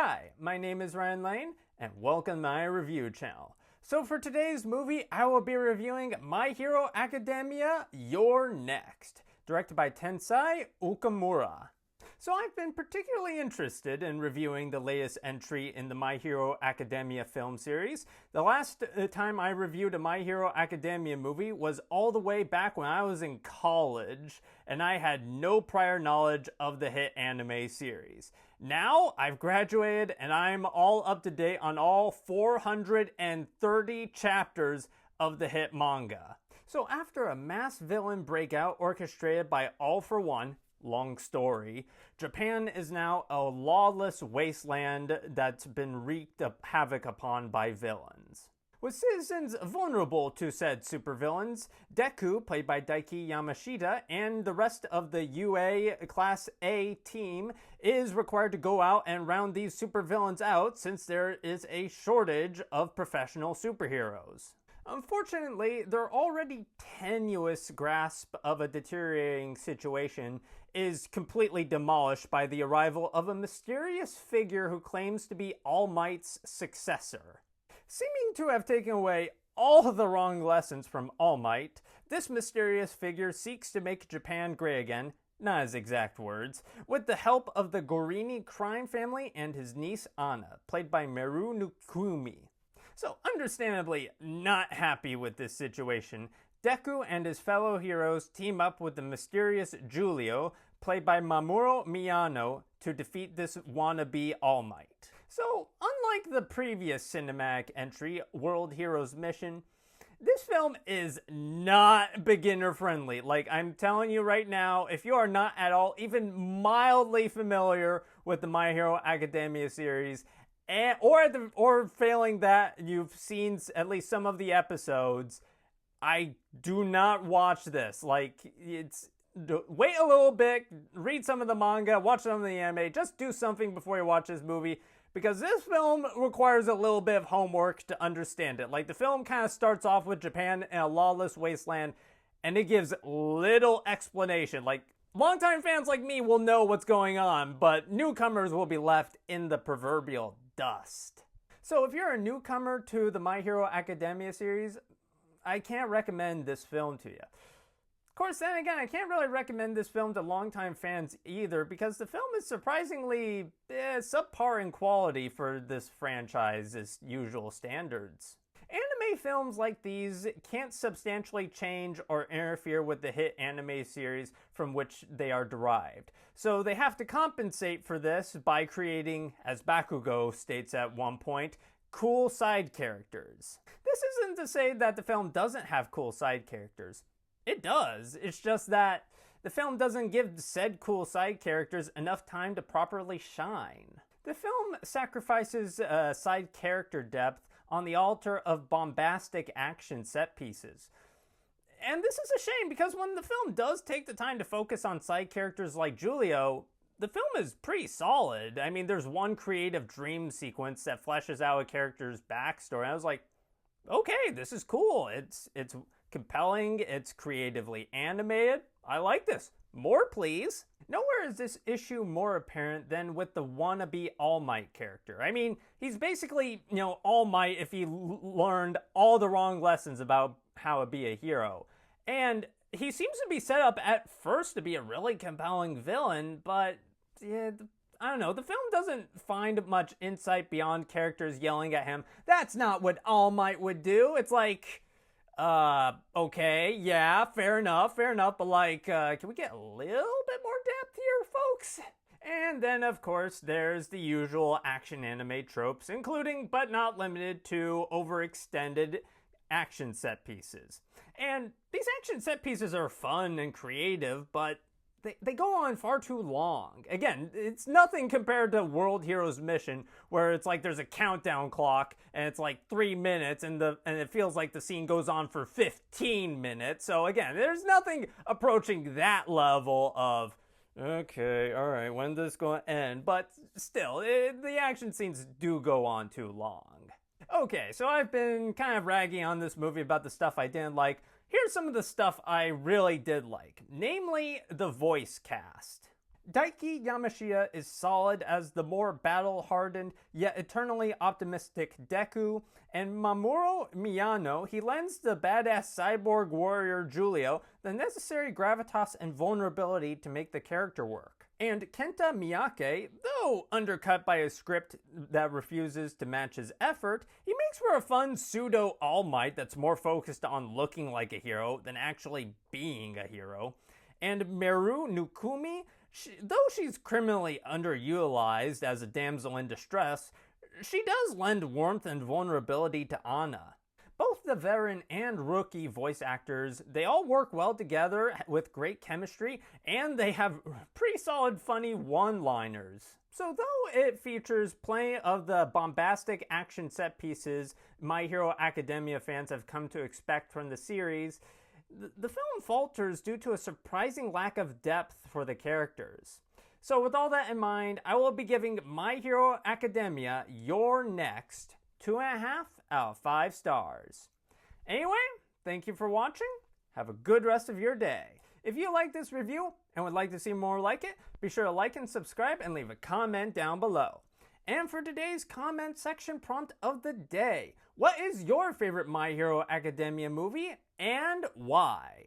Hi, my name is Ryan Lane, and welcome to my review channel. So for today's movie, I will be reviewing My Hero Academia, You're Next, directed by Tensai Okamura. So I've been particularly interested in reviewing the latest entry in the My Hero Academia film series. The last time I reviewed a My Hero Academia movie was all the way back when I was in college, and I had no prior knowledge of the hit anime series. Now I've graduated and I'm all up to date on all 430 chapters of the hit manga. So after a mass villain breakout orchestrated by All For One, long story, Japan is now a lawless wasteland that's been wreaked havoc upon by villains. With citizens vulnerable to said supervillains, Deku, played by Daiki Yamashita, and the rest of the UA Class A team is required to go out and round these supervillains out since there is a shortage of professional superheroes. Unfortunately, their already tenuous grasp of a deteriorating situation is completely demolished by the arrival of a mysterious figure who claims to be All Might's successor. Seeming to have taken away all the wrong lessons from All Might, this mysterious figure seeks to make Japan great again, not his exact words, with the help of the Gorini crime family and his niece Anna, played by Meru Nukumi. So, understandably not happy with this situation, Deku and his fellow heroes team up with the mysterious Giulio, played by Mamoru Miyano, to defeat this wannabe All Might. So, unlike the previous cinematic entry, World Heroes Mission, this film is not beginner friendly. Like, I'm telling you right now, if you are not at all even mildly familiar with the My Hero Academia series, or failing that, you've seen at least some of the episodes, I do not watch this. Like, wait a little bit, read some of the manga, watch some of the anime, just do something before you watch this movie, because this film requires a little bit of homework to understand it. Like, the film kind of starts off with Japan in a lawless wasteland, and it gives little explanation. Like, longtime fans like me will know what's going on, but newcomers will be left in the proverbial dust. So if you're a newcomer to the My Hero Academia series, I can't recommend this film to you. Of course, then again, I can't really recommend this film to longtime fans either, because the film is surprisingly subpar in quality for this franchise's usual standards. Anime films like these can't substantially change or interfere with the hit anime series from which they are derived. So they have to compensate for this by creating, as Bakugo states at one point, cool side characters. This isn't to say that the film doesn't have cool side characters. It does. It's just that the film doesn't give said cool side characters enough time to properly shine. The film sacrifices side character depth on the altar of bombastic action set pieces. And this is a shame, because when the film does take the time to focus on side characters like Giulio, the film is pretty solid. I mean, there's one creative dream sequence that fleshes out a character's backstory. I was like, okay, this is cool. It's compelling, it's creatively animated. I like this. More, please. Nowhere is this issue more apparent than with the wannabe All Might character. I mean, he's basically, All Might if he learned all the wrong lessons about how to be a hero. And he seems to be set up at first to be a really compelling villain, but I don't know, the film doesn't find much insight beyond characters yelling at him, "That's not what All Might would do." It's like, okay, yeah, fair enough, but like, can we get a little bit more depth here, folks? And then, of course, there's the usual action anime tropes, including, but not limited to, overextended action set pieces. And these action set pieces are fun and creative, but they go on far too long. Again, it's nothing compared to World Heroes Mission, where it's like there's a countdown clock and it's like 3 minutes and it feels like the scene goes on for 15 minutes. So again, there's nothing approaching that level of, okay, all right, when's this going to end? But still, the action scenes do go on too long. Okay, so I've been kind of ragging on this movie about the stuff I didn't like. Here's some of the stuff I really did like, namely the voice cast. Daiki Yamashita is solid as the more battle-hardened yet eternally optimistic Deku, and Mamoru Miyano, he lends the badass cyborg warrior Julio the necessary gravitas and vulnerability to make the character work. And Kenta Miyake, though undercut by a script that refuses to match his effort, he makes for a fun pseudo All Might that's more focused on looking like a hero than actually being a hero. And Meru Nukumi, though she's criminally underutilized as a damsel in distress, she does lend warmth and vulnerability to Anna. Both the veteran and rookie voice actors, they all work well together with great chemistry, and they have pretty solid funny one-liners. So though it features plenty of the bombastic action set pieces My Hero Academia fans have come to expect from the series, the film falters due to a surprising lack of depth for the characters. So with all that in mind, I will be giving My Hero Academia Your Next 2.5 out of 5 stars. Anyway, thank you for watching. Have a good rest of your day. If you like this review and would like to see more like it, be sure to like and subscribe and leave a comment down below. And for today's comment section prompt of the day, what is your favorite My Hero Academia movie and why?